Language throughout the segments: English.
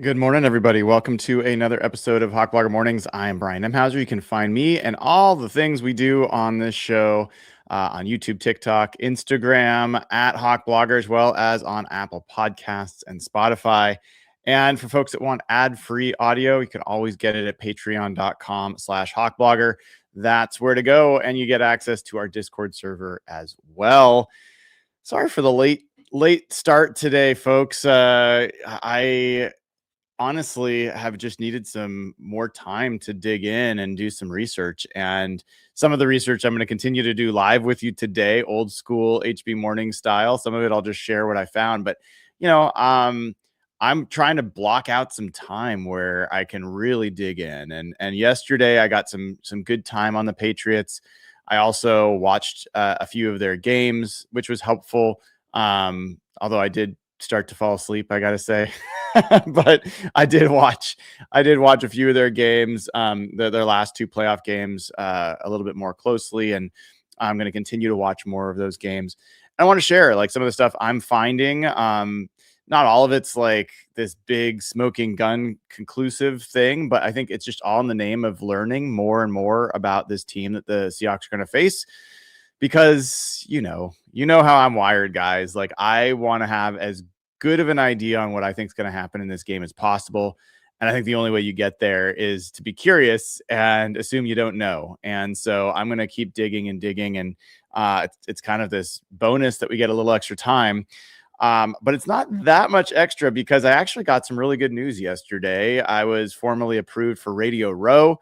Good morning, everybody. Welcome to another episode of Hawk Blogger Mornings. I am Brian Emhauser. You can find me and all the things we do on this show on YouTube, TikTok, Instagram, at Hawk Blogger, as well as on Apple Podcasts and Spotify. And for folks that want ad-free audio, you can always get it at patreon.com/hawkblogger. That's where to go, and you get access to our Discord server as well. Sorry for the late start today, folks. I honestly have just needed some more time to dig in and do some research. And some of the research I'm going to continue to do live with you today, old school HB morning style. Some of it I'll just share what I found. But, I'm trying to block out some time where I can really dig in. And yesterday I got some good time on the Patriots. I also watched a few of their games, which was helpful. Although I did start to fall asleep, I got to say. But I did watch a few of their games, their last two playoff games, a little bit more closely, and I'm going to continue to watch more of those games. And I want to share like some of the stuff I'm finding. Not all of it's like this big smoking gun conclusive thing, but I think it's just all in the name of learning more and more about this team that the Seahawks are going to face. Because you know how I'm wired, guys. Like, I want to have as good of an idea on what I think is going to happen in this game as possible. And I think the only way you get there is to be curious and assume you don't know. And so I'm going to keep digging and digging. And it's kind of this bonus that we get a little extra time. But it's not that much extra because I actually got some really good news yesterday. I was formally approved for Radio Row.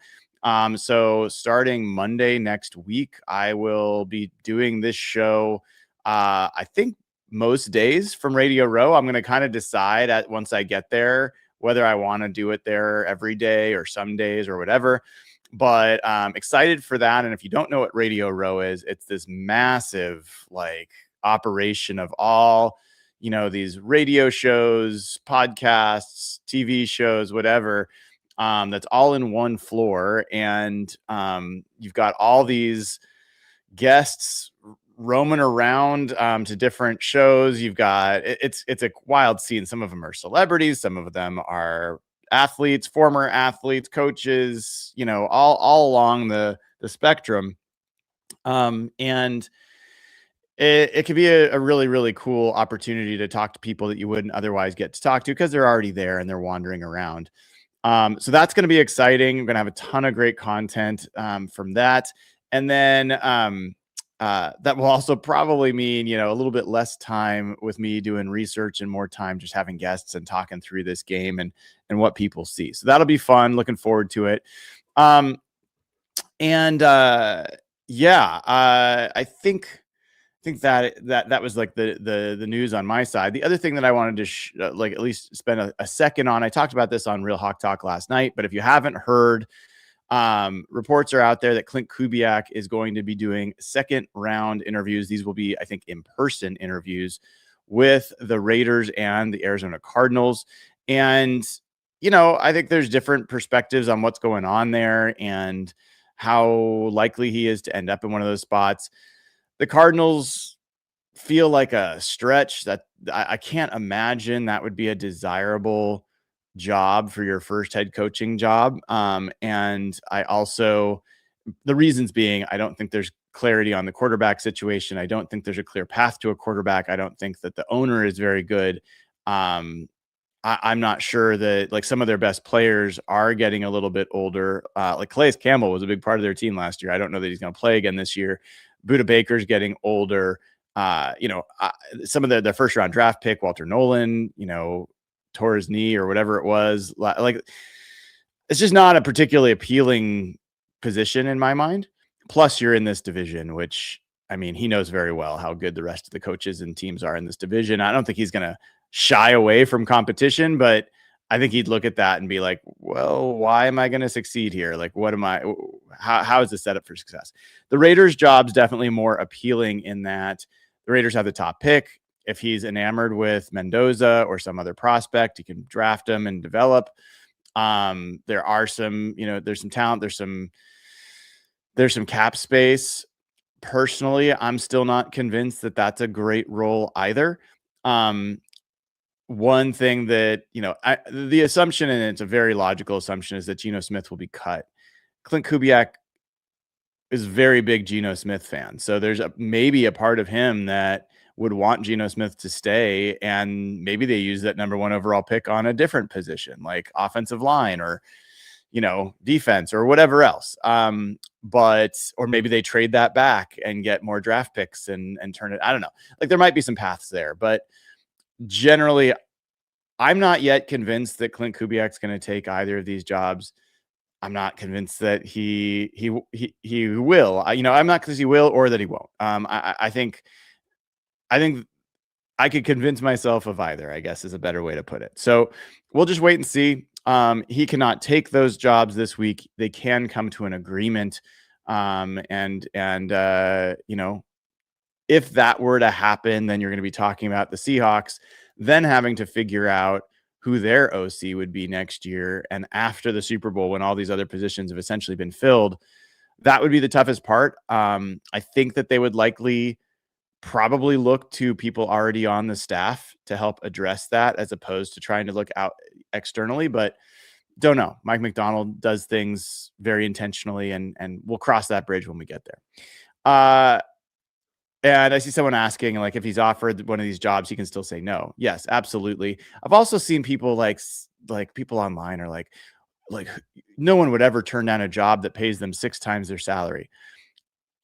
So starting Monday next week, I will be doing this show. I think most days from Radio Row. I'm going to kind of decide once I get there whether I want to do it there every day or some days or whatever. But excited for that. And if you don't know what Radio Row is, it's this massive like operation of all, these radio shows, podcasts, TV shows, whatever. That's all in one floor. And you've got all these guests roaming around to different shows. You've got it's a wild scene. Some of them are celebrities, some of them are athletes, former athletes, coaches, all along the spectrum. And it could be a really, really cool opportunity to talk to people that you wouldn't otherwise get to talk to because they're already there and they're wandering around. So that's going to be exciting. We're going to have a ton of great content from that. And then that will also probably mean, a little bit less time with me doing research and more time just having guests and talking through this game and what people see. So that'll be fun. Looking forward to it. I think that was like the news on my side. The other thing that I wanted to at least spend a second on, I talked about this on Real Hawk Talk last night, but if you haven't heard, reports are out there that Klint Kubiak is going to be doing second round interviews. These will be, I think, in-person interviews with the Raiders and the Arizona Cardinals. And, I think there's different perspectives on what's going on there and how likely he is to end up in one of those spots. The Cardinals feel like a stretch that I can't imagine that would be a desirable job for your first head coaching job. And I also, the reasons being, I don't think there's clarity on the quarterback situation. I don't think there's a clear path to a quarterback. I don't think that the owner is very good. I'm not sure that like some of their best players are getting a little bit older. Like Calais Campbell was a big part of their team last year. I don't know that he's going to play again this year. Budda Baker's getting older. Some of their first round draft pick, Walter Nolan, tore his knee or whatever it was. Like, it's just not a particularly appealing position in my mind. Plus, you're in this division, which, I mean, he knows very well how good the rest of the coaches and teams are in this division. I don't think he's going to shy away from competition, but I think he'd look at that and be like, well, why am I going to succeed here? Like, how is this set up for success? The Raiders' job's definitely more appealing in that the Raiders have the top pick. If he's enamored with Mendoza or some other prospect, he can draft him and develop. There are some, there's some talent. There's some cap space. Personally, I'm still not convinced that that's a great role either. one thing that, the assumption, and it's a very logical assumption, is that Geno Smith will be cut. Klint Kubiak is a very big Geno Smith fan. So there's maybe a part of him that would want Geno Smith to stay, and maybe they use that number 1 overall pick on a different position, like offensive line or, defense or whatever else. Or maybe they trade that back and get more draft picks and turn it. I don't know. Like, there might be some paths there, but generally, I'm not yet convinced that Klint Kubiak's going to take either of these jobs. I'm not convinced that he will. I'm not convinced he will or that he won't. I think I could convince myself of either, I guess, is a better way to put it. So we'll just wait and see. He cannot take those jobs this week. They can come to an agreement. If that were to happen, then you're going to be talking about the Seahawks then having to figure out who their OC would be next year. And after the Super Bowl, when all these other positions have essentially been filled, that would be the toughest part. I think that they would probably look to people already on the staff to help address that, as opposed to trying to look out externally. But don't know. Mike Macdonald does things very intentionally, and we'll cross that bridge when we get there. And I see someone asking, like, if he's offered one of these jobs, he can still say no. Yes, absolutely. I've also seen people like people online are like no one would ever turn down a job that pays them 6 times their salary.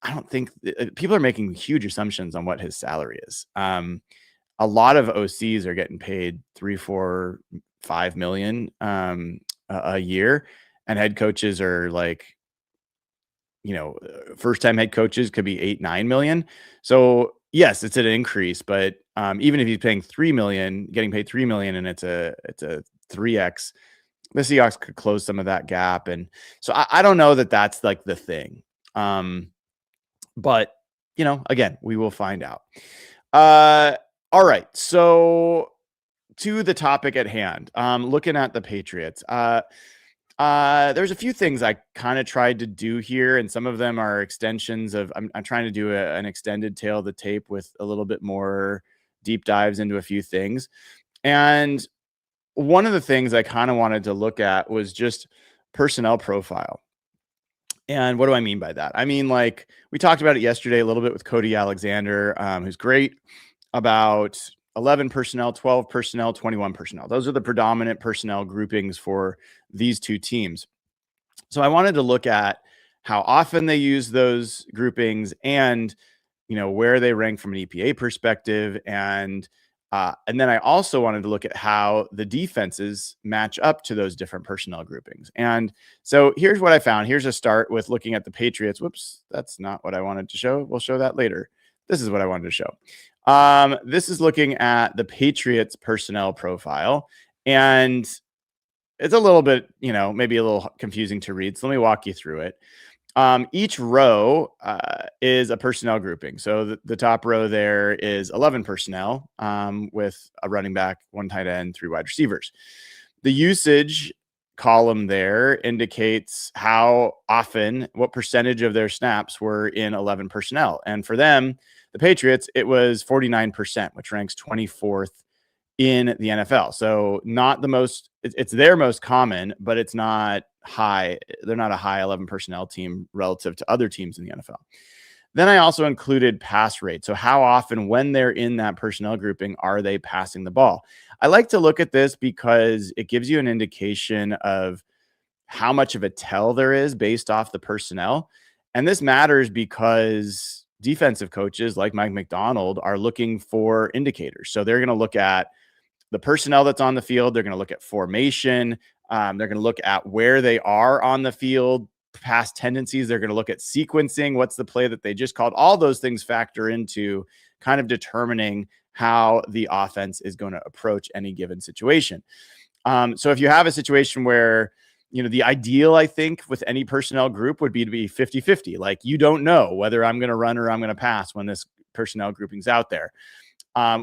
I don't think people are making huge assumptions on what his salary is. A lot of OCs are getting paid 3, 4, 5 million a year, and head coaches are like, first-time head coaches could be 8, 9 million. So yes, it's an increase, but even if he's paying 3 million, getting paid 3 million, and it's a 3x, the Seahawks could close some of that gap. And so I don't know that that's like the thing. But again, we will find out. All right. So to the topic at hand, looking at the Patriots, there's a few things I kind of tried to do here, and some of them are extensions of, I'm trying to do an extended tail of the tape with a little bit more deep dives into a few things. And one of the things I kind of wanted to look at was just personnel profile. And what do I mean by that? I mean, like, we talked about it yesterday a little bit with Cody Alexander, who's great, about 11 personnel, 12 personnel, 21 personnel. Those are the predominant personnel groupings for these two teams. So I wanted to look at how often they use those groupings, and where they rank from an EPA perspective, and then I also wanted to look at how the defenses match up to those different personnel groupings. And so here's what I found. Here's a start with looking at the Patriots. Whoops, that's not what I wanted to show. We'll show that later. This is what I wanted to show. This is looking at the Patriots personnel profile, and it's a little bit, maybe a little confusing to read. So let me walk you through it. Each row is a personnel grouping. So the top row there is 11 personnel with a running back, 1 tight end, 3 wide receivers. The usage column there indicates how often, what percentage of their snaps were in 11 personnel. And for them, the Patriots, it was 49%, which ranks 24th in the NFL. So not the most, it's their most common, but it's not high. They're not a high 11 personnel team relative to other teams in the NFL. Then I also included pass rate. So how often, when they're in that personnel grouping, are they passing the ball? I like to look at this because it gives you an indication of how much of a tell there is based off the personnel. And this matters because defensive coaches like Mike Macdonald are looking for indicators. So they're going to look at the personnel that's on the field. They're going to look at formation. They're going to look at where they are on the field, past tendencies. They're going to look at sequencing. What's the play that they just called? All those things factor into kind of determining how the offense is going to approach any given situation. So if you have a situation where, the ideal, I think, with any personnel group would be to be 50-50. Like, you don't know whether I'm going to run or I'm going to pass when this personnel grouping's out there.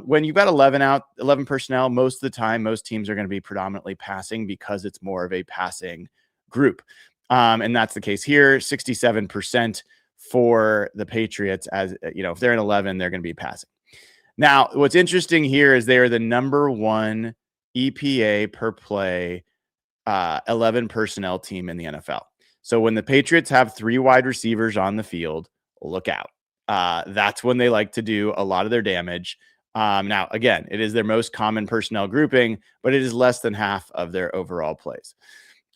When you've got 11 personnel, most of the time, most teams are going to be predominantly passing because it's more of a passing group. And that's the case here, 67% for the Patriots. As if they're in 11, they're going to be passing. Now, what's interesting here is they are the number 1 EPA per play 11 personnel team in the NFL. So when the Patriots have 3 wide receivers on the field, look out. That's when they like to do a lot of their damage. Now, again, it is their most common personnel grouping, but it is less than half of their overall plays.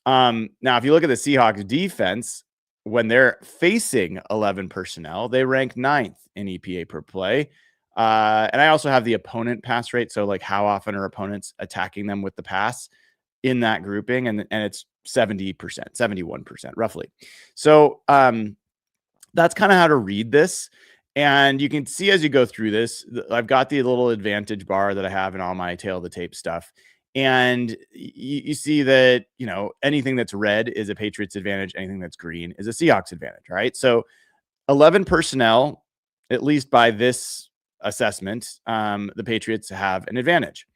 Now, if you look at the Seahawks defense, when they're facing 11 personnel, they rank 9th in EPA per play. And I also have the opponent pass rate. So like how often are opponents attacking them with the pass in that grouping? And it's 70%, 71% roughly. So that's kind of how to read this. And you can see as you go through this, I've got the little advantage bar that I have in all my tail of the tape stuff. And you see that, anything that's red is a Patriots advantage. Anything that's green is a Seahawks advantage, right? So 11 personnel, at least by this assessment, the Patriots have an advantage.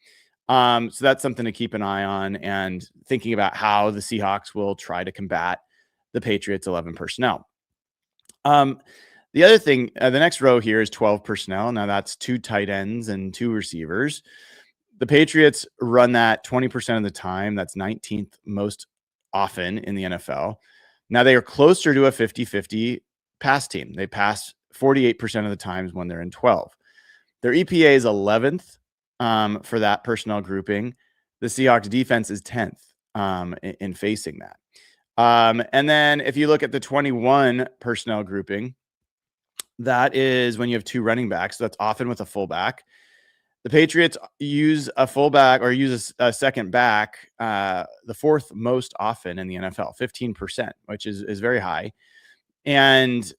So that's something to keep an eye on and thinking about how the Seahawks will try to combat the Patriots 11 personnel. The other thing, the next row here is 12 personnel. Now that's 2 tight ends and 2 receivers. The Patriots run that 20% of the time. That's 19th most often in the NFL. Now they are closer to a 50-50 pass team. They pass 48% of the times when they're in 12. Their EPA is 11th for that personnel grouping. The Seahawks defense is 10th in facing that. And then if you look at the 21 personnel grouping, that is when you have 2 running backs. So that's often with a fullback. The Patriots use a fullback or use a second back, the 4th most often in the NFL, 15%, which is very high. And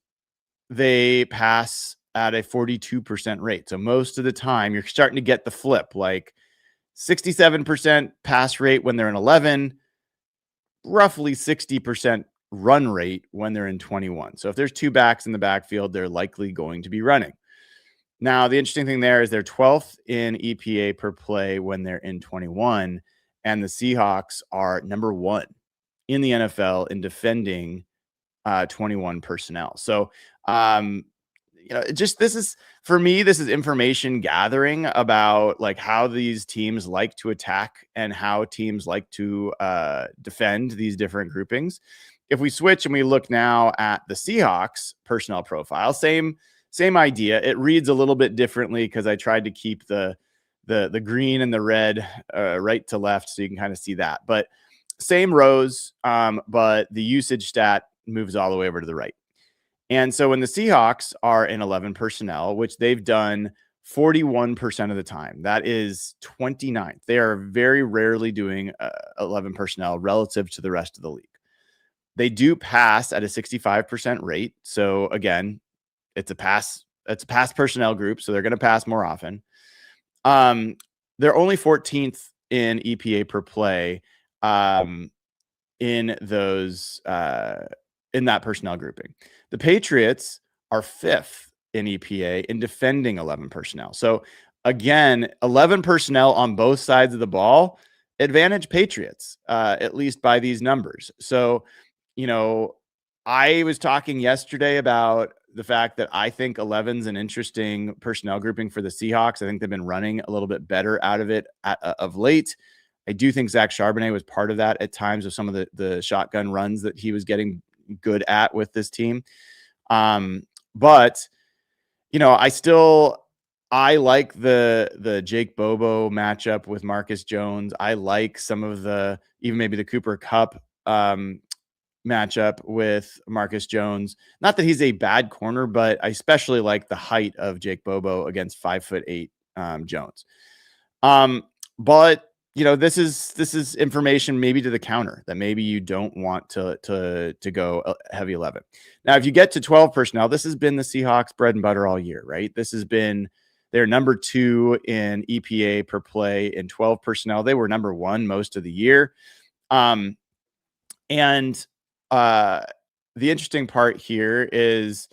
they pass at a 42% rate. So most of the time you're starting to get the flip, like 67% pass rate when they're in 11, roughly 60% run rate when they're in 21. So if there's 2 backs in the backfield, they're likely going to be running. Now, the interesting thing there is they're 12th in EPA per play when they're in 21, and the Seahawks are number 1 in the NFL in defending 21 personnel. So, this is, for me, this is information gathering about like how these teams like to attack and how teams like to defend these different groupings. If we switch and we look now at the Seahawks personnel profile, same idea. It reads a little bit differently because I tried to keep the green and the red right to left, so you can kind of see that. But same rows, but the usage stat moves all the way over to the right. And so when the Seahawks are in 11 personnel, which they've done 41% of the time, that is 29th. They are very rarely doing 11 personnel relative to the rest of the league. They do pass at a 65% rate. So again, it's a pass personnel group, so they're going to pass more often. They're only 14th in EPA per play in those in that personnel grouping. The Patriots are 5th in EPA in defending 11 personnel. So again, 11 personnel on both sides of the ball, advantage Patriots, at least by these numbers. So, I was talking yesterday about the fact that I think 11's an interesting personnel grouping for the Seahawks. I think they've been running a little bit better out of it of late. I do think Zach Charbonnet was part of that at times of some of the shotgun runs that he was getting good at with this team. But I like the Jake Bobo matchup with Marcus Jones. I like some of even maybe the Cooper Kupp matchup with Marcus Jones. Not that he's a bad corner, but I especially like the height of Jake Bobo against 5'8" Jones. But this is information maybe to the counter that maybe you don't want to go heavy 11. Now, if you get to 12 personnel, this has been the Seahawks bread and butter all year, right? This has been their number 2 in EPA per play in 12 personnel. They were number 1 most of the year. The interesting part here is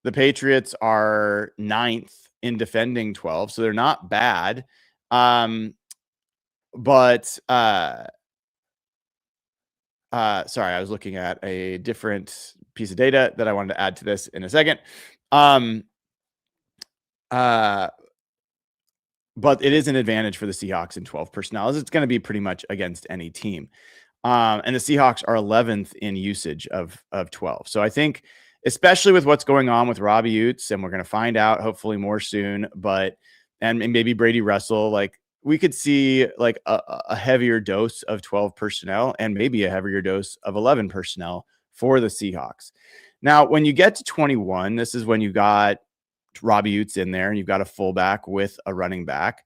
the Patriots are 9th in defending 12, so they're not bad. Sorry, I was looking at a different piece of data that I wanted to add to this in a second. but it is an advantage for the Seahawks in 12 personnel, as it's going to be pretty much against any team. And the Seahawks are 11th in usage of 12. So I think, especially with what's going on with Robbie Utes, and we're going to find out hopefully more soon, and maybe Brady Russell, like we could see like a heavier dose of 12 personnel and maybe a heavier dose of 11 personnel for the Seahawks. Now, when you get to 21, this is when you got Robbie Utes in there and you've got a fullback with a running back.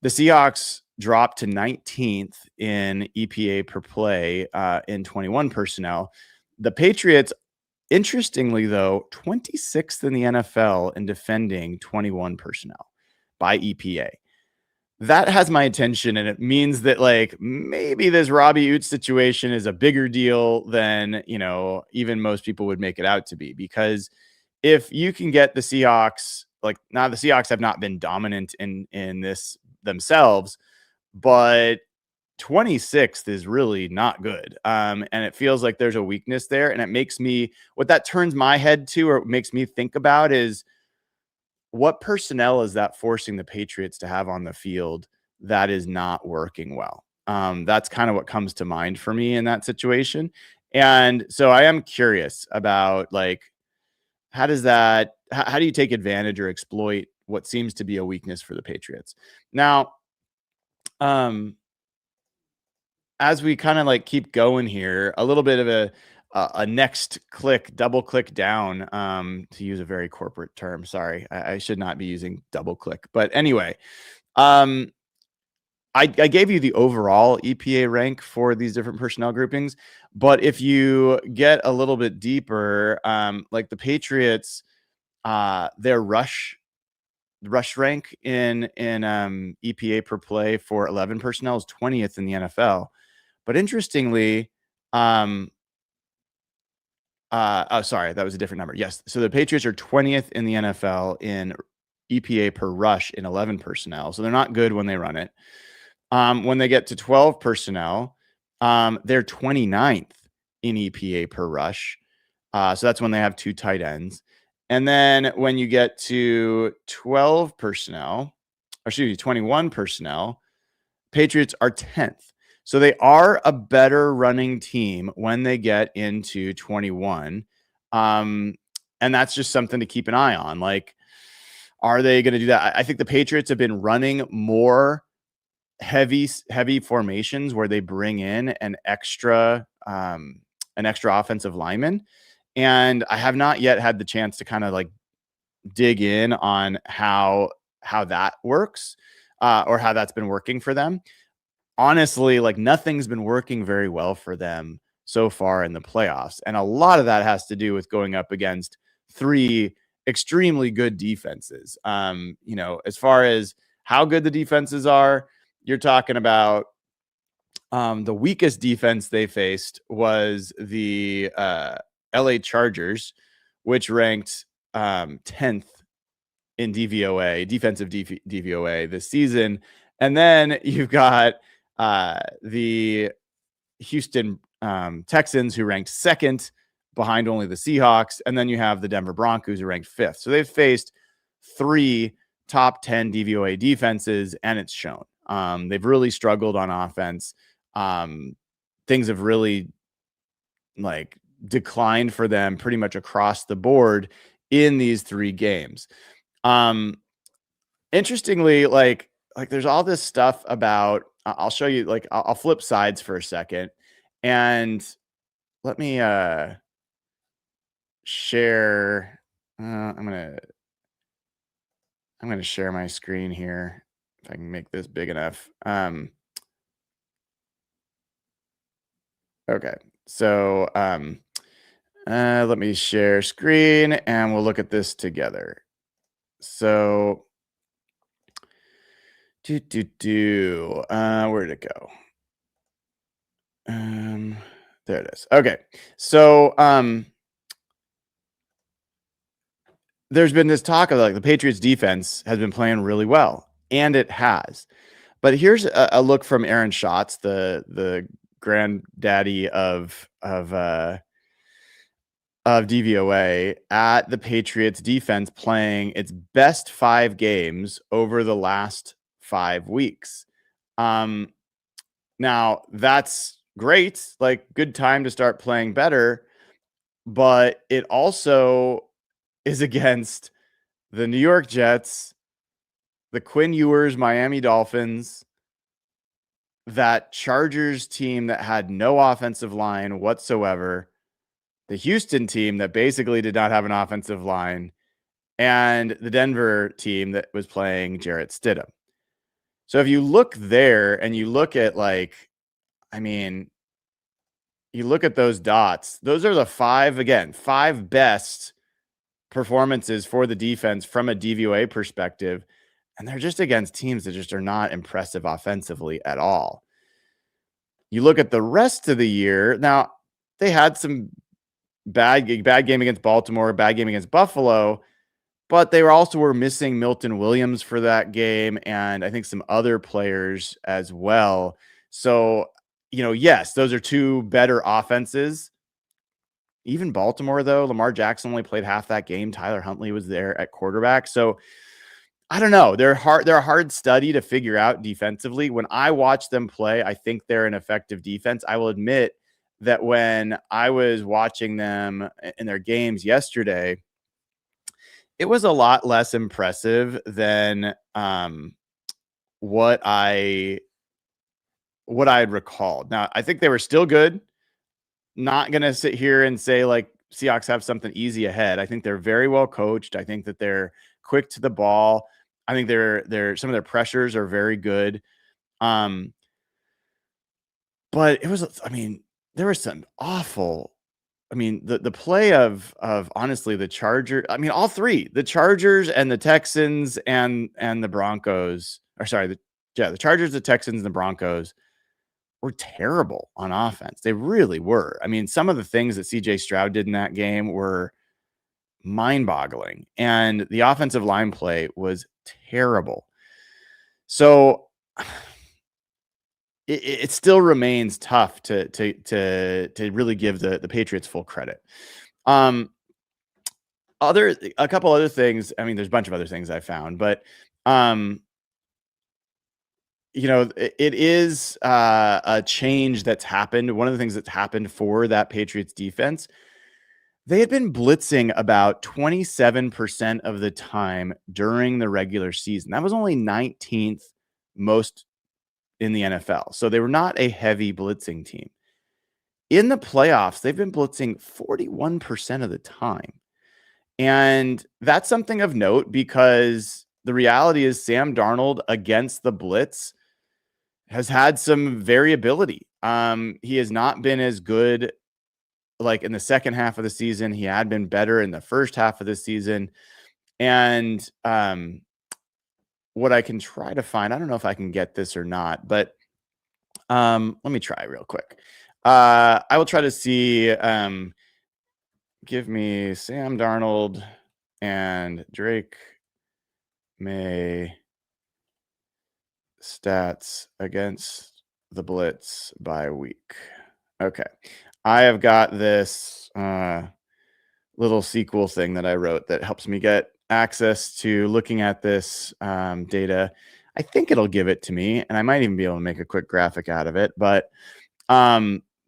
The Seahawks dropped to 19th in EPA per play in 21 personnel. The Patriots, interestingly, though, 26th in the NFL in defending 21 personnel by EPA. That has my attention, and it means that like maybe this Robbie Utes situation is a bigger deal than, even most people would make it out to be, because if you can get the Seahawks, like now the Seahawks have not been dominant in this themselves, but 26th is really not good. And it feels like there's a weakness there. And it makes me, what that turns my head to, or makes me think about, is what personnel is that forcing the Patriots to have on the field that is not working well? That's kind of what comes to mind for me in that situation. And so I am curious about like, how do you take advantage or exploit what seems to be a weakness for the Patriots? Now, as we kind of like keep going here, a little bit of a next click, double click down, to use a very corporate term. Sorry, I should not be using double click. But anyway, I gave you the overall EPA rank for these different personnel groupings. But if you get a little bit deeper, like the Patriots, their rush rank in EPA per play for 11 personnel is 20th in the NFL. But interestingly, sorry, that was a different number. Yes. So the Patriots are 20th in the NFL in EPA per rush in 11 personnel. So they're not good when they run it. When they get to 12 personnel, they're 29th in EPA per rush. So that's when they have two tight ends. And then when you get to 21 personnel, Patriots are 10th. So they are a better running team when they get into 21. And that's just something to keep an eye on. Like, are they going to do that? I think the Patriots have been running more heavy formations where they bring in an extra offensive lineman. And I have not yet had the chance to kind of like dig in on how that works, or how that's been working for them. Honestly, like nothing's been working very well for them so far in the playoffs. And a lot of that has to do with going up against three extremely good defenses. As far as how good the defenses are, you're talking about the weakest defense they faced was the LA Chargers, which ranked 10th in DVOA, defensive DVOA this season. And then you've got the Houston Texans, who ranked second behind only the Seahawks. And then you have the Denver Broncos, who ranked fifth. So they've faced three top 10 DVOA defenses, and it's shown. They've really struggled on offense. Things have really like declined for them pretty much across the board in these three games. Interestingly, like there's all this stuff about, I'll show you, like I'll flip sides for a second, and let me share. I'm gonna share my screen here if I can make this big enough. Okay, so let me share screen and we'll look at this together. So where'd it go? There it is. Okay, so there's been this talk of like the Patriots defense has been playing really well, and it has. But here's a look from Aaron Schatz, the granddaddy of DVOA, at the Patriots defense playing its best 5 games over the last 5 weeks. Now that's great, like good time to start playing better, but it also is against the New York Jets, the Quinn Ewers Miami Dolphins, that Chargers team that had no offensive line whatsoever, the Houston team that basically did not have an offensive line, and the Denver team that was playing Jarrett Stidham. So if you look there and you look at you look at those dots, those are the five best performances for the defense from a DVOA perspective. And they're just against teams that just are not impressive offensively at all. You look at the rest of the year. Now, they had some bad game against Baltimore, bad game against Buffalo, but they were missing Milton Williams for that game, and I think some other players as well. So, yes, those are two better offenses. Even Baltimore, though, Lamar Jackson only played half that game. Tyler Huntley was there at quarterback. So I don't know. They're a hard study to figure out defensively. When I watch them play, I think they're an effective defense. I will admit that when I was watching them in their games yesterday, it was a lot less impressive than what I had recalled. Now, I think they were still good. Not going to sit here and say like Seahawks have something easy ahead. I think they're very well coached. I think that they're quick to the ball. I think some of their pressures are very good. But it was, there was some awful, the play of honestly the Chargers, all three, the Chargers and the Texans and the Broncos, the Chargers, the Texans, and the Broncos were terrible on offense. They really were. Some of the things that CJ Stroud did in that game were mind-boggling, and the offensive line play was terrible. So it still remains tough to really give the Patriots full credit. A couple other things. There's a bunch of other things I found, but it is a change that's happened. One of the things that's happened for that Patriots defense, they had been blitzing about 27% of the time during the regular season. That was only 19th most in the NFL. So they were not a heavy blitzing team. In the playoffs, they've been blitzing 41% of the time. And that's something of note because the reality is Sam Darnold against the blitz has had some variability. He has not been as good like in the second half of the season. He had been better in the first half of the season. And what I can try to find, I don't know if I can get this or not, but let me try real quick. I will try to see, give me Sam Darnold and Drake Maye stats against the blitz by week. Okay. I have got this little SQL thing that I wrote that helps me get access to looking at this data. I think it'll give it to me, and I might even be able to make a quick graphic out of it. But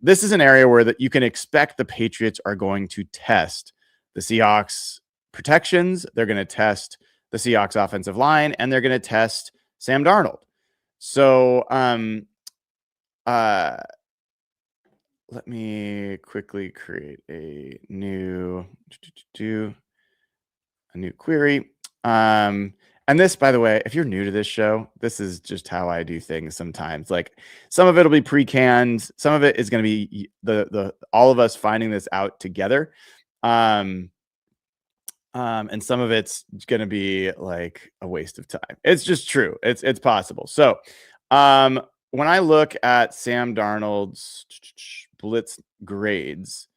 this is an area where that you can expect the Patriots are going to test the Seahawks protections. They're going to test the Seahawks offensive line, and they're going to test Sam Darnold. So let me quickly create a new query. And this, by the way, if you're new to this show, this is just how I do things sometimes. Like some of it will be pre-canned. Some of it is going to be the all of us finding this out together. And some of it's going to be like a waste of time. It's just true. It's possible. So when I look at Sam Darnold's blitz grades,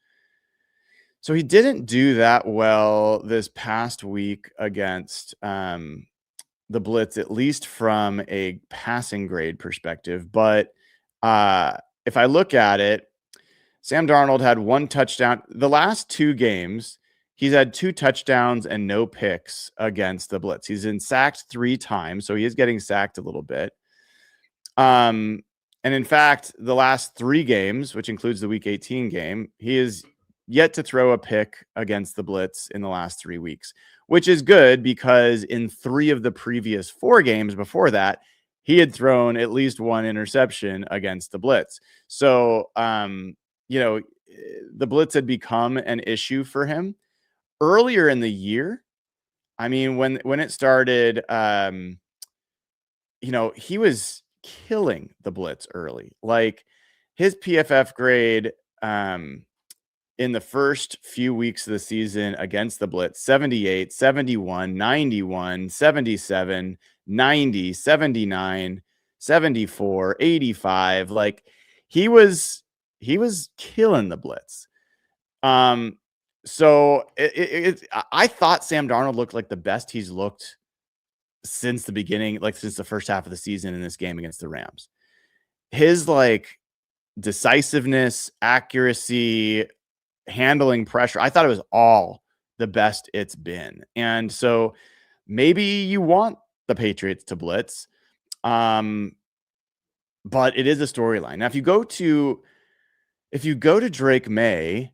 so he didn't do that well this past week against the blitz, at least from a passing grade perspective. But if I look at it, Sam Darnold had one touchdown. The last two games, He's had 2 touchdowns and no picks against the Blitz. He's been sacked 3 times, so he is getting sacked a little bit. And in fact, the last 3 games, which includes the Week 18 game, he is yet to throw a pick against the Blitz in the last 3 weeks, which is good because in 3 of the previous 4 games before that, he had thrown at least 1 interception against the Blitz. So, the Blitz had become an issue for him earlier in the year. I mean, when it started, he was killing the Blitz early. Like his PFF grade in the first few weeks of the season against the Blitz, 78, 71, 91, 77, 90, 79, 74, 85. Like he was killing the Blitz. So I thought Sam Darnold looked like the best he's looked since the beginning, like since the first half of the season in this game against the Rams. His like decisiveness, accuracy, handling pressure, I thought it was all the best it's been. And so maybe you want the Patriots to blitz, but it is a storyline. Now, if you go to Drake Maye,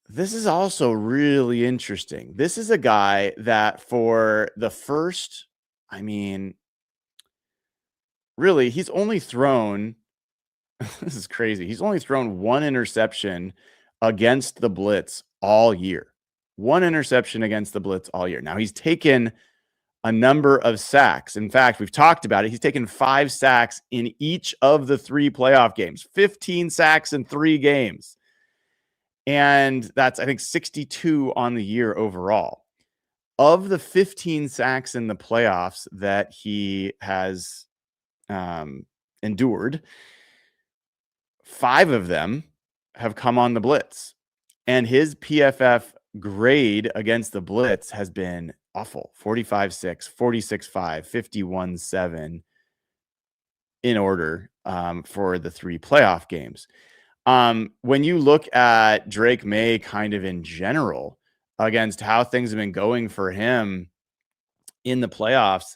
this is also really interesting. This is a guy that for the first, really, he's only thrown, this is crazy. He's only thrown 1 interception against the Blitz all year. 1 interception against the Blitz all year. Now, he's taken a number of sacks. In fact, we've talked about it. He's taken 5 sacks in each of the 3 playoff games, 15 sacks in 3 games. And that's, I think, 62 on the year overall. Of the 15 sacks in the playoffs that he has endured, 5 of them have come on the Blitz. And his PFF grade against the Blitz has been awful. 45-6, 46-5, 51-7 in order for the 3 playoff games. When you look at Drake Maye kind of in general against how things have been going for him in the playoffs,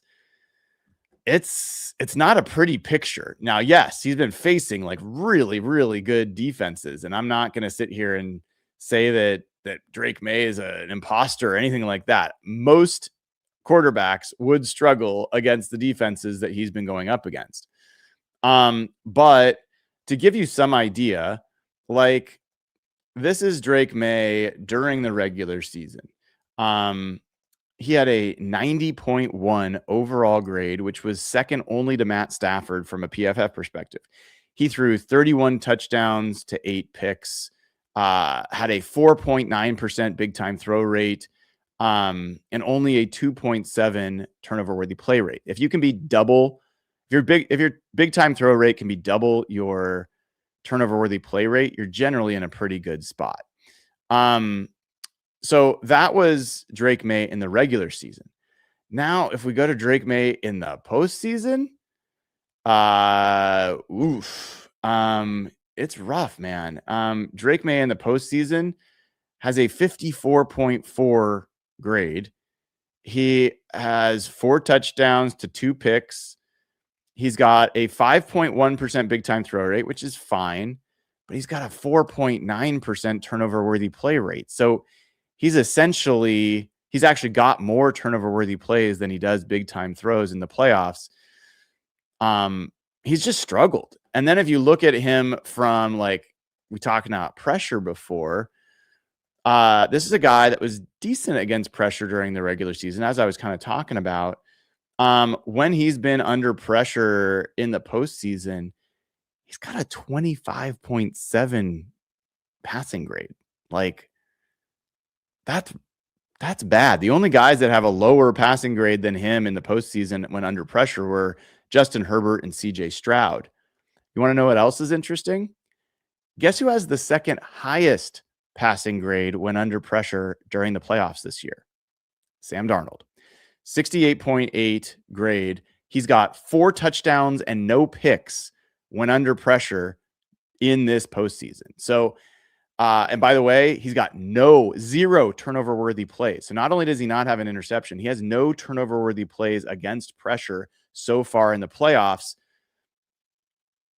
it's not a pretty picture. Now, yes, he's been facing like really, really good defenses. And I'm not going to sit here and say that Drake Maye is an imposter or anything like that. Most quarterbacks would struggle against the defenses that he's been going up against. But to give you some idea, like this is Drake Maye during the regular season. He had a 90.1 overall grade, which was second only to Matt Stafford from a PFF perspective. He threw 31 touchdowns to 8 picks, had a 4.9% big time throw rate, and only a 2.7 turnover worthy play rate. If you can be double, if your big time throw rate can be double your turnover worthy play rate, you're generally in a pretty good spot. So that was Drake Maye in the regular season. Now, if we go to Drake Maye in the postseason, it's rough, man. Drake Maye in the postseason has a 54.4 grade. He has 4 touchdowns to 2 picks. He's got a 5.1% big time throw rate, which is fine, but he's got a 4.9% turnover worthy play rate. So he's actually got more turnover worthy plays than he does big time throws in the playoffs. He's just struggled. And then if you look at him from, like, we talked about pressure before, this is a guy that was decent against pressure during the regular season, as I was kind of talking about. When he's been under pressure in the postseason, he's got a 25.7 passing grade. Like, that's bad. The only guys that have a lower passing grade than him in the postseason when under pressure were Justin Herbert and CJ Stroud. You want to know what else is interesting? Guess who has the second highest passing grade when under pressure during the playoffs this year? Sam Darnold. 68.8 grade. He's got 4 touchdowns and no picks when under pressure in this postseason. So And by the way, he's got zero turnover worthy plays. So not only does he not have an interception, he has no turnover worthy plays against pressure so far in the playoffs.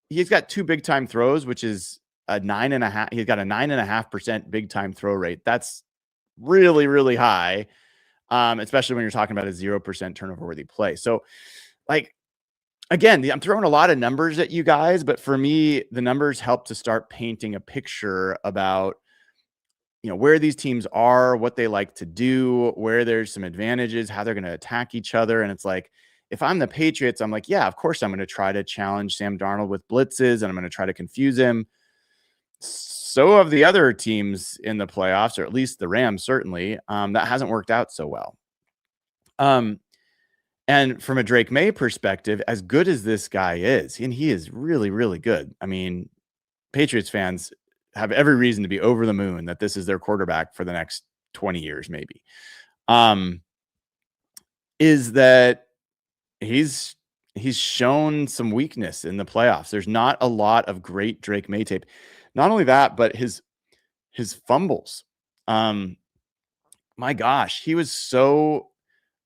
He's got 2 big time throws, which is a 9.5. He's got a 9.5% big time throw rate. That's really, really high. Especially when you're talking about a 0% turnover worthy play. So like, again, I'm throwing a lot of numbers at you guys, but for me, the numbers help to start painting a picture about, where these teams are, what they like to do, where there's some advantages, how they're going to attack each other. And it's like, if I'm the Patriots, I'm like, yeah, of course I'm going to try to challenge Sam Darnold with blitzes and I'm going to try to confuse him. So have the other teams in the playoffs, or at least the Rams, certainly. That hasn't worked out so well. And from a Drake Maye perspective, as good as this guy is, and he is really, really good. I mean, Patriots fans have every reason to be over the moon that this is their quarterback for the next 20 years, maybe. Is that he's shown some weakness in the playoffs. There's not a lot of great Drake Maye tape. Not only that, but his fumbles. My gosh, he was so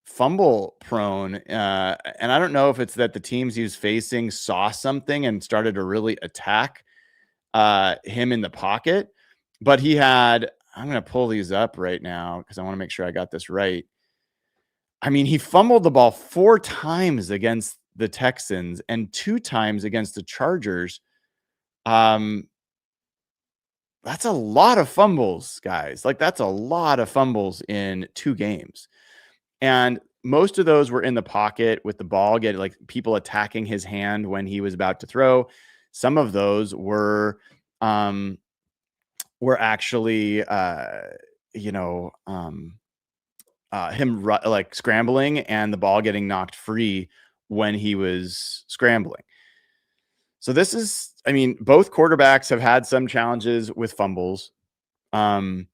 fumble prone. And I don't know if it's that the teams he was facing saw something and started to really attack him in the pocket. But he had, I'm going to pull these up right now because I want to make sure I got this right. I mean, he fumbled the ball 4 times against the Texans and 2 times against the Chargers. That's a lot of fumbles, guys. Like, that's a lot of fumbles in 2 games. And most of those were in the pocket with the ball, getting like people attacking his hand when he was about to throw. Some of those were actually, him like scrambling and the ball getting knocked free when he was scrambling. So this is, I mean, both quarterbacks have had some challenges with fumbles. Sam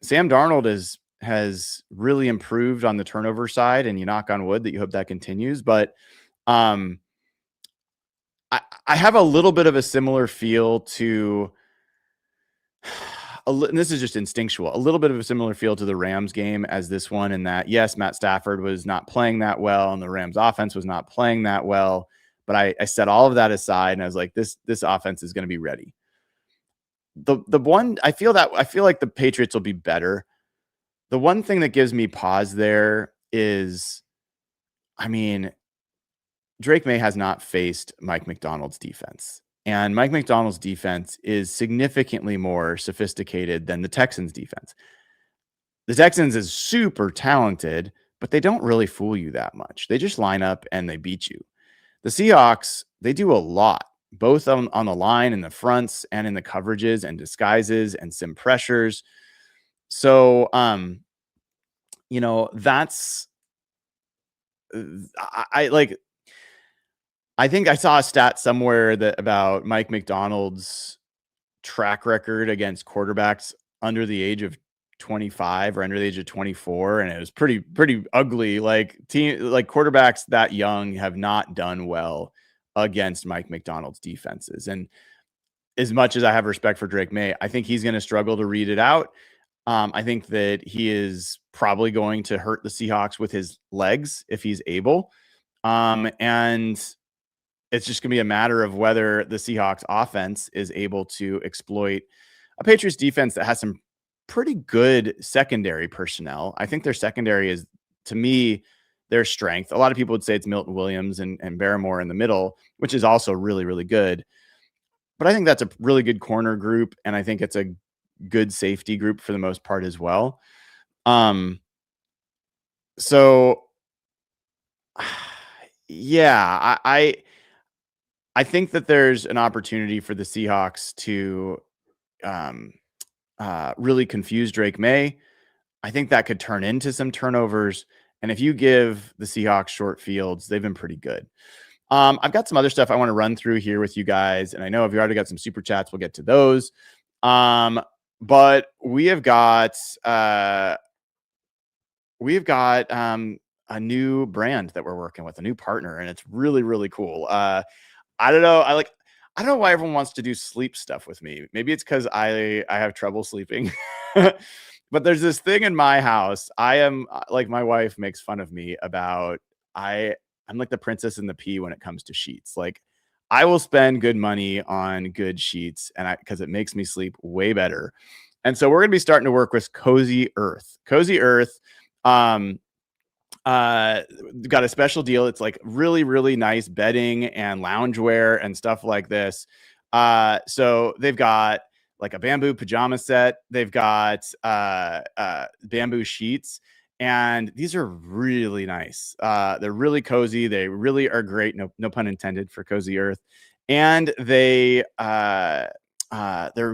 Darnold has really improved on the turnover side, and you knock on wood that you hope that continues. But I have a little bit of a similar feel to, and this is just instinctual, a little bit of a similar feel to the Rams game as this one, in that, yes, Matt Stafford was not playing that well and the Rams offense was not playing that well. But I set all of that aside and I was like, this offense is going to be ready. The one, I feel like the Patriots will be better. The one thing that gives me pause there is, I mean, Drake Maye has not faced Mike Macdonald's defense. And Mike Macdonald's defense is significantly more sophisticated than the Texans' defense. The Texans is super talented, but they don't really fool you that much. They just line up and they beat you. The Seahawks, they do a lot, both on the line, in the fronts, and in the coverages and disguises and sim pressures. So, that's, I think I saw a stat somewhere that about Mike Macdonald's track record against quarterbacks under the age of 25 or under the age of 24, and it was pretty ugly. Like, quarterbacks that young have not done well against Mike Macdonald's defenses. And as much as I have respect for Drake Maye, I think he's going to struggle to read it out. I think that he is probably going to hurt the Seahawks with his legs if he's able. And it's just going to be a matter of whether the Seahawks offense is able to exploit a Patriots defense that has some pretty good secondary personnel. I think their secondary is, to me, their strength. A lot of people would say it's Milton Williams and Barrymore in the middle, which is also really, really good. But I think that's a really good corner group, and I think it's a good safety group for the most part as well. So yeah, I think that there's an opportunity for the Seahawks to really confuse Drake Maye. I think that could turn into some turnovers. And if you give the Seahawks short fields, they've been pretty good. I've got some other stuff I want to run through here with you guys. And I know if you already got some super chats, we'll get to those. But we have got a new brand that we're working with, a new partner, and it's really, really cool. I don't know. I don't know why everyone wants to do sleep stuff with me. Maybe it's because I have trouble sleeping. But there's this thing in my house. I am like, my wife makes fun of me about I'm like the princess and the pea when it comes to sheets. Like, I will spend good money on good sheets, and because it makes me sleep way better. And so we're gonna be starting to work with Cozy Earth. Cozy Earth. Got a special deal. It's like really, really nice bedding and loungewear and stuff like this. So they've got like a bamboo pajama set. They've got bamboo sheets, and these are really nice. They're really cozy. They really are great. No pun intended for Cozy Earth. And they're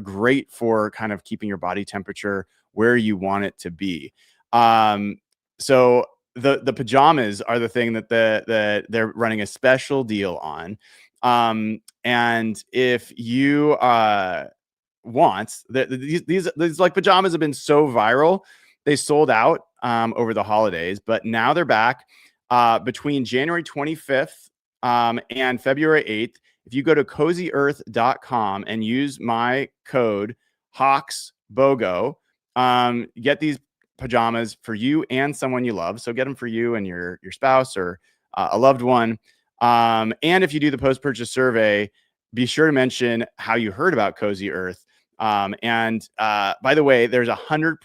great for kind of keeping your body temperature where you want it to be. So the pajamas are the thing that they're running a special deal on. And if you want these like pajamas have been so viral, they sold out over the holidays, but now they're back between January 25th and February 8th. If you go to cozyearth.com and use my code HawksBogo, get these pajamas for you and someone you love. So get them for you and your spouse or a loved one. And if you do the post-purchase survey, be sure to mention how you heard about Cozy Earth. And by the way, there's 100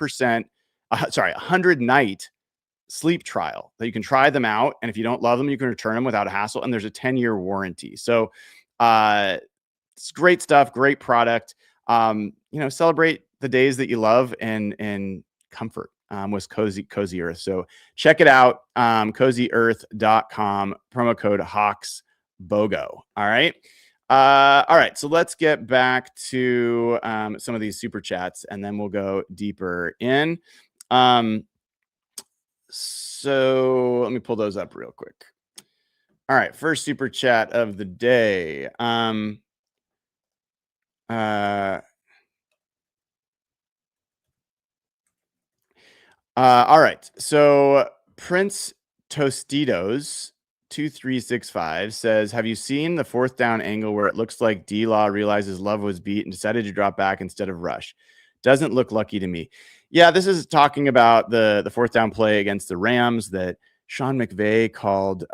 night sleep trial that you can try them out. And if you don't love them, you can return them without a hassle. And there's a 10-year warranty. So it's great stuff, great product. Celebrate the days that you love and comfort with Cozy Earth. So check it out, cozyearth.com, promo code HawksBogo. All right. All right. So let's get back to some of these super chats, and then we'll go deeper in. So let me pull those up real quick. All right. First super chat of the day. All right. So Prince Tostitos 2365 says, have you seen the fourth down angle where it looks like D-Law realizes Love was beat and decided to drop back instead of rush? Doesn't look lucky to me. Yeah, this is talking about the fourth down play against the Rams that Sean McVay called,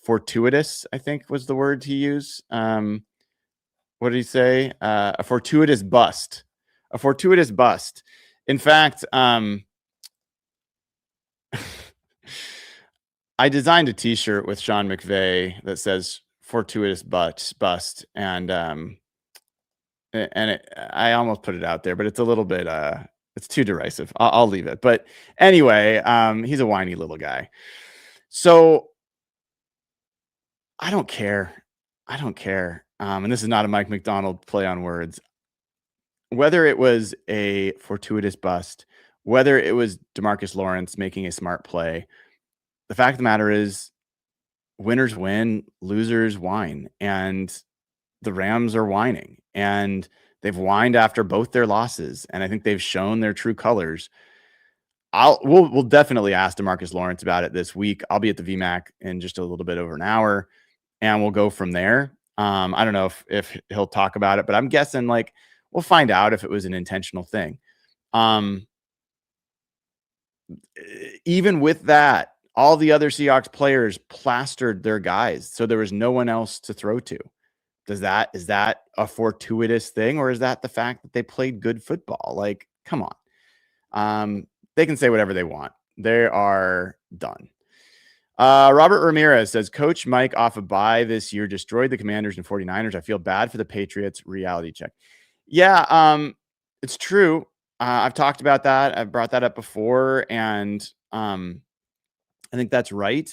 fortuitous, I think was the word he used. What did he say? A fortuitous bust. A fortuitous bust. In fact, I designed a T-shirt with Sean McVay that says "fortuitous bust," and I almost put it out there, but it's a little bit it's too derisive. I'll leave it. But anyway, he's a whiny little guy. So I don't care. And this is not a Mike Macdonald play on words. Whether it was a fortuitous bust, whether it was DeMarcus Lawrence making a smart play, the fact of the matter is winners win, losers whine, and the Rams are whining, and they've whined after both their losses, and I think they've shown their true colors. We'll definitely ask DeMarcus Lawrence about it this week. I'll be at the VMAC in just a little bit over an hour, and we'll go from there. I don't know if he'll talk about it, but I'm guessing like we'll find out if it was an intentional thing. Even with that, all the other Seahawks players plastered their guys, so there was no one else to throw to. Is that a fortuitous thing, or is that the fact that they played good football? Like, come on. They can say whatever they want. They are done. Robert Ramirez says, Coach Mike off a bye this year destroyed the Commanders and 49ers. I feel bad for the Patriots. Reality check. Yeah, it's true. I've talked about that. I've brought that up before, and I think that's right.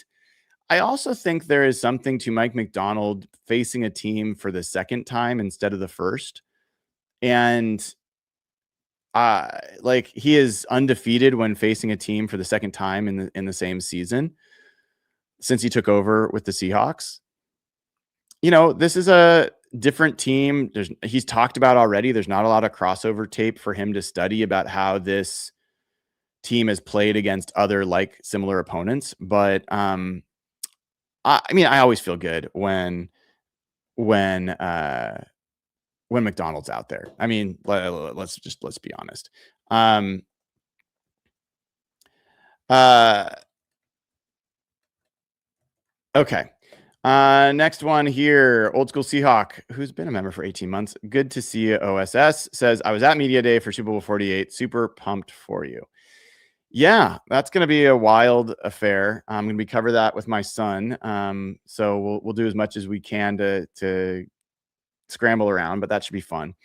I also think there is something to Mike Macdonald facing a team for the second time instead of the first. And like he is undefeated when facing a team for the second time in the same season since he took over with the Seahawks. This is a different team. He's talked about already. There's not a lot of crossover tape for him to study about how this team has played against other like similar opponents. But I always feel good when when Macdonald's out there. I mean, let's be honest. Okay. Next one here. Old School Seahawk, who's been a member for 18 months. Good to see you, OSS. Says, I was at Media Day for Super Bowl 48. Super pumped for you. Yeah, that's going to be a wild affair. I'm going to be cover that with my son. So we'll do as much as we can to scramble around, but that should be fun.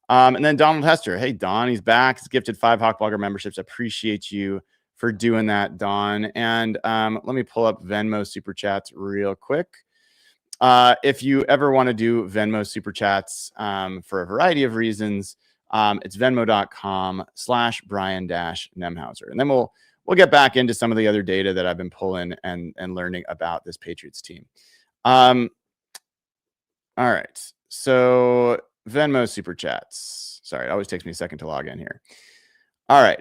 And then Donald Hester. Hey, Don, he's back. He's gifted 5 Hawk Blogger memberships. Appreciate you for doing that, Don. And let me pull up Venmo Super Chats real quick. If you ever want to do Venmo Super Chats for a variety of reasons, it's venmo.com/Brian-Nemhauser. And then we'll get back into some of the other data that I've been pulling and learning about this Patriots team. All right. So Venmo Super Chats. Sorry, it always takes me a second to log in here. All right.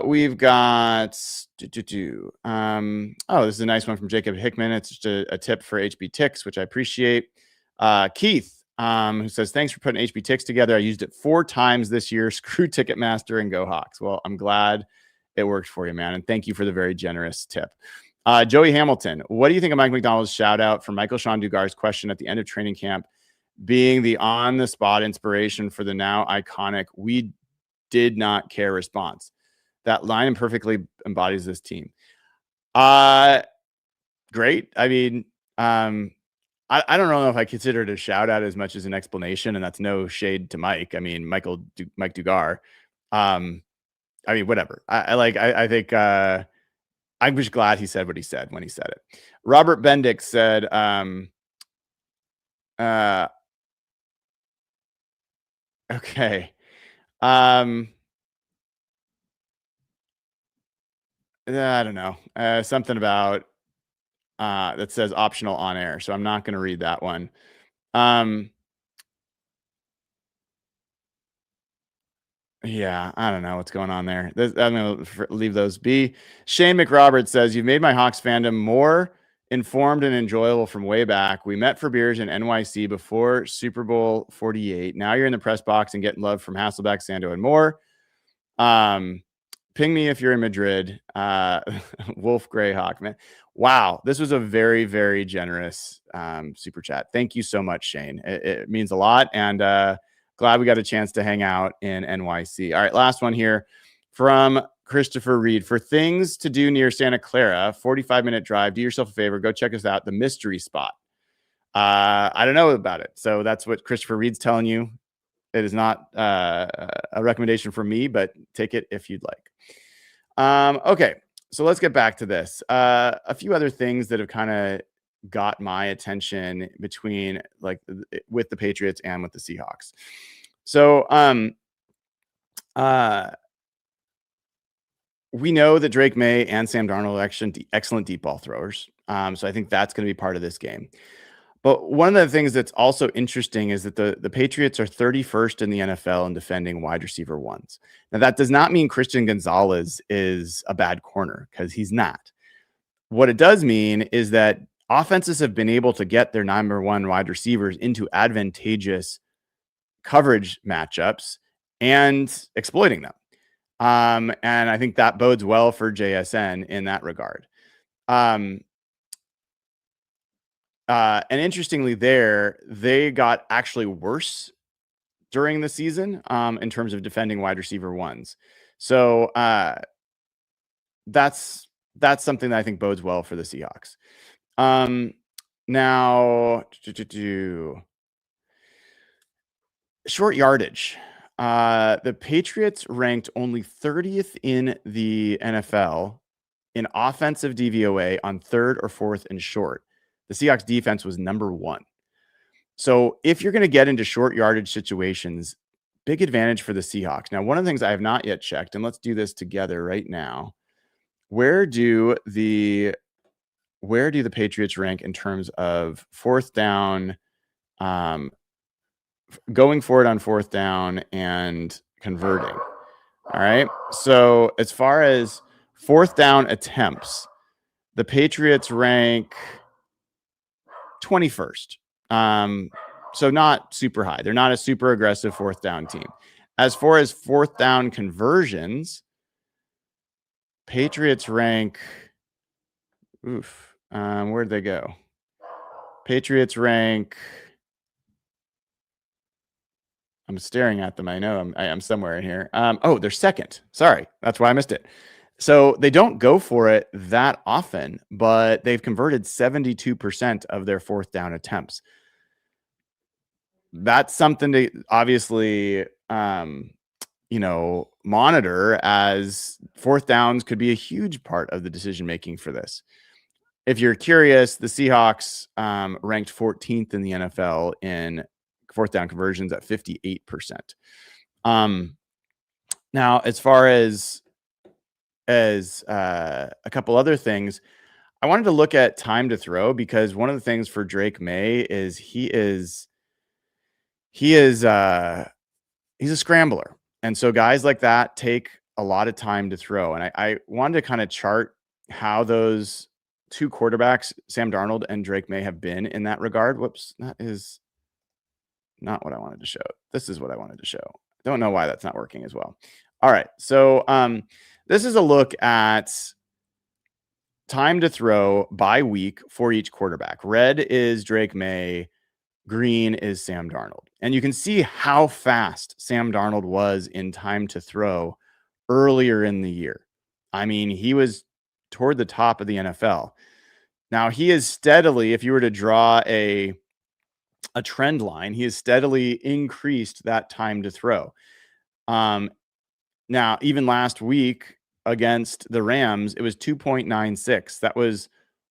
We've got oh, this is a nice one from Jacob Hickman. It's just a tip for HB Ticks, which I appreciate. Keith, who says, thanks for putting HB Ticks together. I used it 4 times this year. Screw Ticketmaster and go Hawks. Well, I'm glad it worked for you, man. And thank you for the very generous tip. Joey Hamilton, what do you think of Mike Macdonald's shout out for Michael Sean Dugar's question at the end of training camp being the on-the-spot inspiration for the now iconic "we did not care" response? That line perfectly embodies this team. Great. I mean, I don't know if I consider it a shout out as much as an explanation, and that's no shade to Mike. I mean, Mike Dugar. I mean, whatever. I think I'm just glad he said what he said when he said it. Robert Bendick said, okay. I don't know. Something about that says optional on air. So I'm not going to read that one. Yeah, I don't know what's going on there. I'm going to leave those be. Shane McRoberts says, you've made my Hawks fandom more informed and enjoyable from way back. We met for beers in NYC before Super Bowl 48. Now you're in the press box and getting love from Hasselbeck, Sando, and more. Ping me if you're in Madrid. Wolf Greyhawk, man. Wow, this was a very, very generous super chat. Thank you so much, Shane. It means a lot, and glad we got a chance to hang out in NYC. All right, last one here from Christopher Reed. For things to do near Santa Clara, 45-minute drive, do yourself a favor, go check us out, the Mystery Spot. I don't know about it, so that's what Christopher Reed's telling you. It is not a recommendation from me, but take it if you'd like. Okay, so let's get back to this. A few other things that have kind of got my attention between with the Patriots and with the Seahawks. So we know that Drake Maye and Sam Darnold are actually excellent deep ball throwers. So I think that's going to be part of this game. But one of the things that's also interesting is that the Patriots are 31st in the NFL in defending wide receiver ones. Now, that does not mean Christian Gonzalez is a bad corner, because he's not. What it does mean is that offenses have been able to get their number one wide receivers into advantageous coverage matchups and exploiting them. And I think that bodes well for JSN in that regard. And interestingly, they got actually worse during the season in terms of defending wide receiver ones. So that's something that I think bodes well for the Seahawks. Now, short yardage. The Patriots ranked only 30th in the NFL in offensive DVOA on 3rd or 4th and short. The Seahawks defense was number 1. So if you're going to get into short yardage situations, big advantage for the Seahawks. Now, one of the things I have not yet checked, and let's do this together right now. Where do the Patriots rank in terms of 4th down, going for it on 4th down and converting? All right. So as far as 4th down attempts, the Patriots rank 21st. So not super high. They're not a super aggressive fourth down team. As far as fourth down conversions, Patriots rank. Where'd they go? Patriots rank. I'm staring at them. I know I'm somewhere in here. They're second. Sorry, that's why I missed it. So they don't go for it that often, but they've converted 72% of their fourth down attempts. That's something to obviously, monitor, as fourth downs could be a huge part of the decision making for this. If you're curious, the Seahawks ranked 14th in the NFL in fourth down conversions at 58%. Now, as far as a couple other things, I wanted to look at time to throw, because one of the things for Drake Maye is he's a scrambler. And so guys like that take a lot of time to throw. And I wanted to kind of chart how those two quarterbacks, Sam Darnold and Drake Maye, have been in that regard. Whoops, that is not what I wanted to show. This is what I wanted to show. Don't know why that's not working as well. All right. So this is a look at time to throw by week for each quarterback. Red is Drake Maye. Green is Sam Darnold. And you can see how fast Sam Darnold was in time to throw earlier in the year. I mean, he was toward the top of the NFL. Now, he is steadily, if you were to draw a trend line, he has steadily increased that time to throw. Now, even last week against the Rams, it was 2.96. That was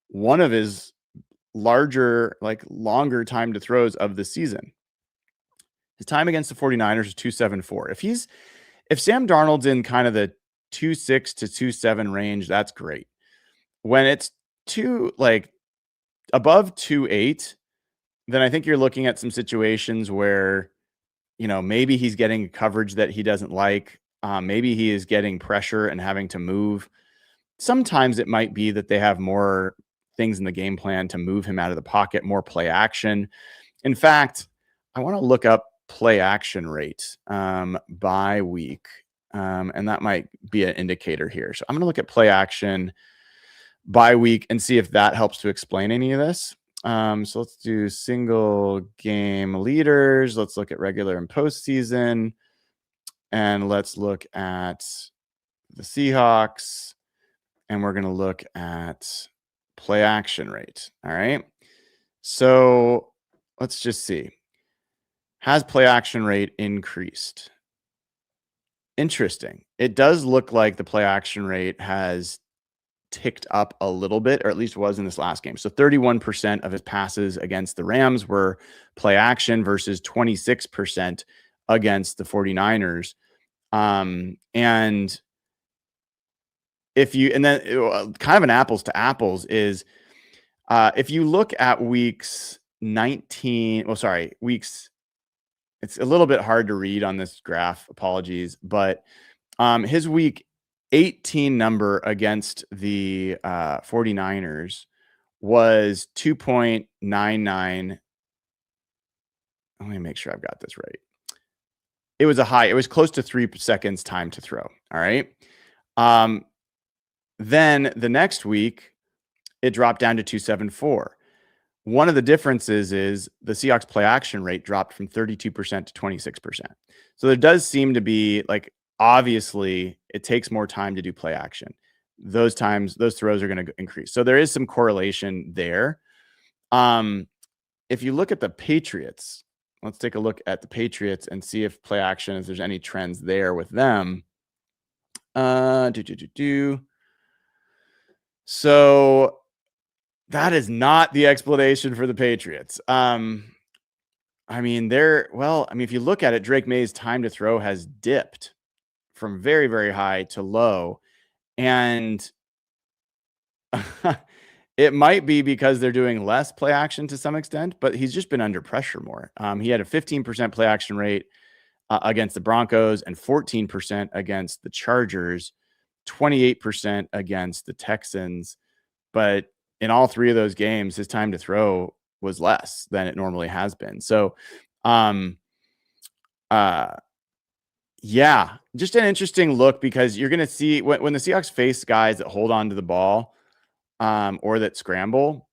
one of his longer time to throws of the season. His time against the 49ers is 2.74. If Sam Darnold's in kind of the 2.6 to 2.7 range, that's great. When it's above 2.8, then I think you're looking at some situations where, maybe he's getting coverage that he doesn't like. Maybe he is getting pressure and having to move. Sometimes it might be that they have more things in the game plan to move him out of the pocket, more play action. In fact, I want to look up play action rate by week, and that might be an indicator here. So I'm going to look at play action by week and see if that helps to explain any of this. So let's do single game leaders. Let's look at regular and postseason. And let's look at the Seahawks. And we're going to look at play action rate. All right. So let's just see. Has play action rate increased? Interesting. It does look like the play action rate has ticked up a little bit, or at least was in this last game. So 31% of his passes against the Rams were play action versus 26% against the 49ers. And then kind of an apples to apples is if you look at weeks, it's a little bit hard to read on this graph, apologies, but his week 18 number against the 49ers was 2.99. Let me make sure I've got this right. It was it was close to 3 seconds time to throw. All right. Then the next week, it dropped down to 2.74. One of the differences is the Seahawks play action rate dropped from 32% to 26%. So there does seem to be, obviously it takes more time to do play action. Those throws are going to increase. So there is some correlation there. If you look at the Patriots, let's take a look at the Patriots and see if play action, if there's any trends there with them. So that is not the explanation for the Patriots. If you look at it, Drake Maye's time to throw has dipped from very, very high to low. And it might be because they're doing less play action to some extent, but he's just been under pressure more. He had a 15% play action rate against the Broncos and 14% against the Chargers, 28% against the Texans. But in all three of those games, his time to throw less than it normally has been. So, yeah, just an interesting look, because you're going to see when the Seahawks face guys that hold on to the ball, or that scramble,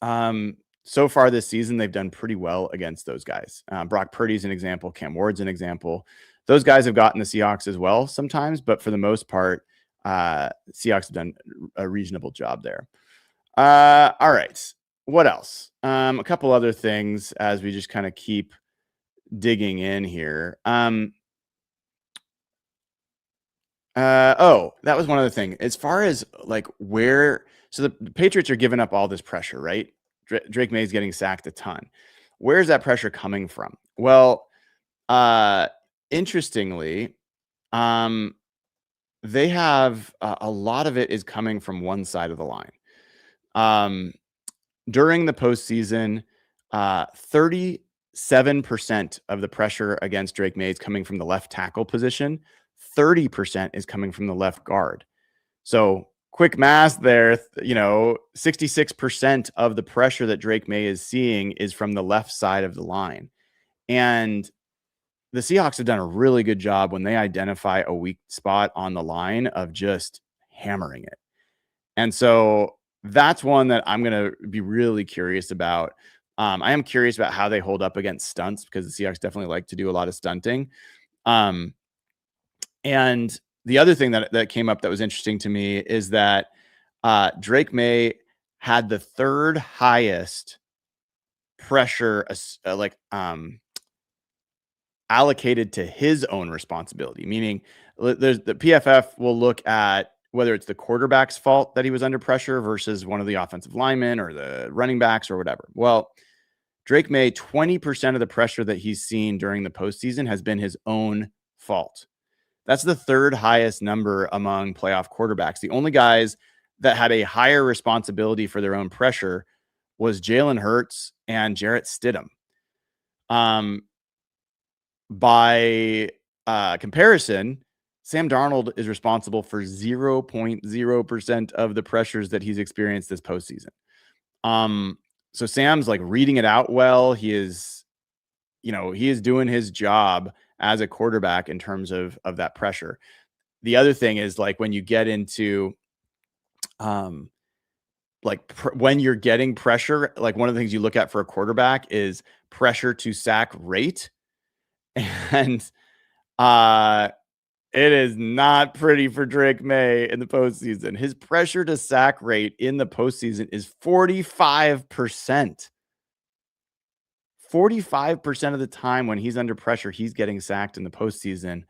so far this season, they've done pretty well against those guys. Brock Purdy's an example. Cam Ward's an example. Those guys have gotten the Seahawks as well sometimes, but for the most part, Seahawks have done a reasonable job there. All right. What else? A couple other things as we just kind of keep digging in here. That was one other thing. As far as like so the Patriots are giving up all this pressure, right? Drake Maye's getting sacked a ton. Where's that pressure coming from? Well, interestingly, they have a lot of it is coming from one side of the line. During the postseason, 37% of the pressure against Drake Maye is coming from the left tackle position. 30% is coming from the left guard. So quick math there, 66% of the pressure that Drake Maye is seeing is from the left side of the line. And the Seahawks have done a really good job when they identify a weak spot on the line of just hammering it. And so that's one that I'm going to be really curious about. I am curious about how they hold up against stunts, because the Seahawks definitely like to do a lot of stunting. And the other thing that came up that was interesting to me is that Drake Maye had the third highest pressure allocated to his own responsibility, meaning the PFF will look at whether it's the quarterback's fault that he was under pressure versus one of the offensive linemen or the running backs or whatever. Well, Drake Maye, 20% of the pressure that he's seen during the postseason has been his own fault. That's the third highest number among playoff quarterbacks. The only guys that had a higher responsibility for their own pressure was Jalen Hurts and Jarrett Stidham. By comparison, Sam Darnold is responsible for 0.0% of the pressures that he's experienced this postseason. So Sam's like reading it out well. He is doing his job as a quarterback in terms of that pressure. The other thing is, like, when you get into when you're getting pressure, like, one of the things you look at for a quarterback is pressure to sack rate. And it is not pretty for Drake Maye in the postseason. His pressure to sack rate in the postseason is 45%. 45% of the time when he's under pressure, he's getting sacked in the postseason.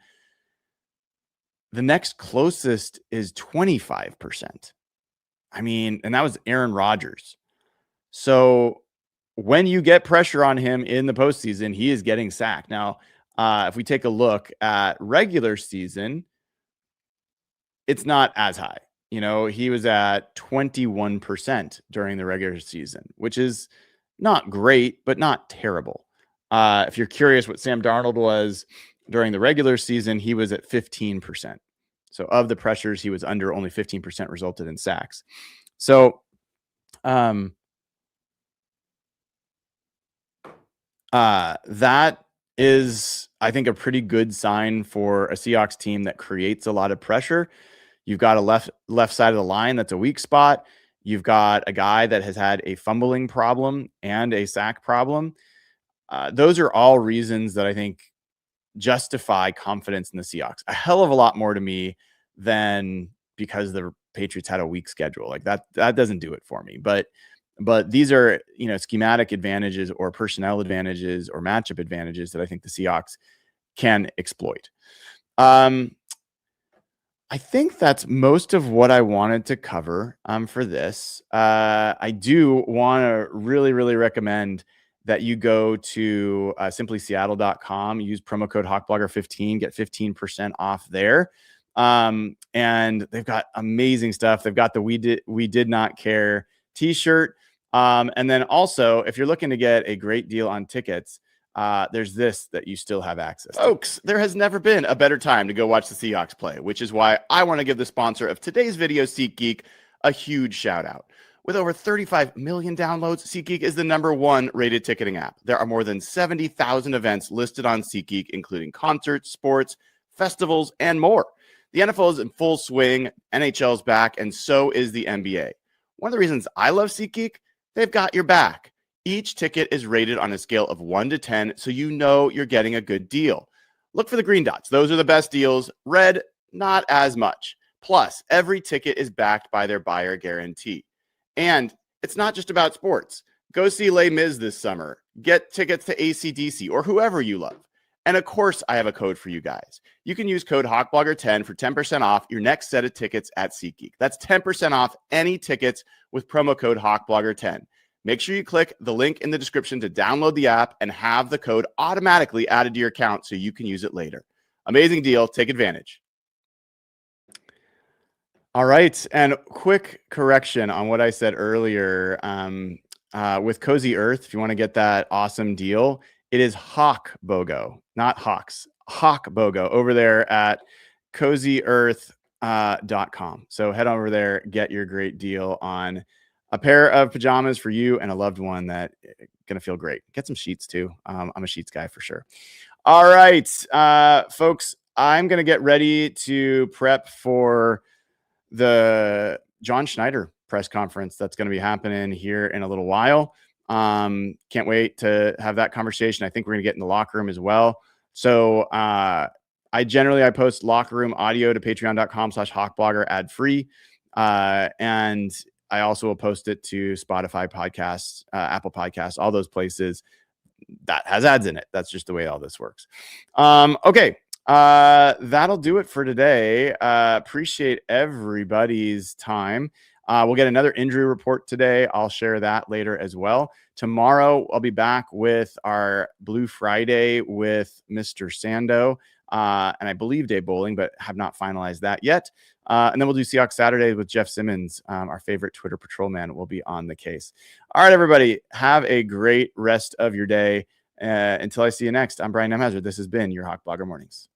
The next closest is 25%. I mean, and that was Aaron Rodgers. So when you get pressure on him in the postseason, he is getting sacked. Now, if we take a look at regular season, it's not as high. He was at 21% during the regular season, which is not great, but not terrible. If you're curious what Sam Darnold was during the regular season, he was at 15%. So of the pressures he was under, only 15% resulted in sacks. So that is, I think, a pretty good sign for a Seahawks team that creates a lot of pressure. You've got a left side of the line that's a weak spot. You've got a guy that has had a fumbling problem and a sack problem. Those are all reasons that I think justify confidence in the Seahawks. A hell of a lot more to me than because the Patriots had a weak schedule. Like that doesn't do it for me. But these are, schematic advantages or personnel advantages or matchup advantages that I think the Seahawks can exploit. I think that's most of what I wanted to cover for this. I do want to really, really recommend that you go to SimplySeattle.com, use promo code HawkBlogger15, get 15% off there. And they've got amazing stuff. They've got the We Did Not Care t-shirt. And then also, if you're looking to get a great deal on tickets, there's this that you still have access to. Folks, there has never been a better time to go watch the Seahawks play, which is why I want to give the sponsor of today's video, SeatGeek, a huge shout out. With over 35 million downloads, SeatGeek is the #1 rated ticketing app. There are more than 70,000 events listed on SeatGeek, including concerts, sports, festivals, and more. The NFL is in full swing, NHL is back, and so is the NBA. One of the reasons I love SeatGeek, they've got your back. Each ticket is rated on a scale of 1 to 10, so you know you're getting a good deal. Look for the green dots. Those are the best deals. Red, not as much. Plus, every ticket is backed by their buyer guarantee. And it's not just about sports. Go see Les Mis this summer. Get tickets to AC/DC or whoever you love. And of course, I have a code for you guys. You can use code HawkBlogger10 for 10% off your next set of tickets at SeatGeek. That's 10% off any tickets with promo code HawkBlogger10. Make sure you click the link in the description to download the app and have the code automatically added to your account so you can use it later. Amazing deal. Take advantage. All right. And quick correction on what I said earlier. With Cozy Earth, if you want to get that awesome deal, it is Hawk BOGO, not Hawks. Hawk BOGO over there at CozyEarth.com. So head over there, get your great deal on a pair of pajamas for you and a loved one that going to feel great. Get some sheets too. I'm a sheets guy for sure. All right, folks, I'm going to get ready to prep for the John Schneider press conference that's going to be happening here in a little while. Can't wait to have that conversation. I think we're going to get in the locker room as well. So I post locker room audio to patreon.com/hawkblogger ad free. And I also will post it to Spotify podcasts, Apple Podcasts, all those places that has ads in it. That's just the way all this works. Okay. That'll do it for today. Appreciate everybody's time. We'll get another injury report today. I'll share that later as well. Tomorrow, I'll be back with our Blue Friday with Mr. Sando, and I believe Dave Bowling, but have not finalized that yet. And then we'll do Seahawks Saturday with Jeff Simmons, our favorite Twitter patrolman, will be on the case. All right, everybody, have a great rest of your day. Until I see you next, I'm Brian Nemhauser. This has been your Hawk Blogger Mornings.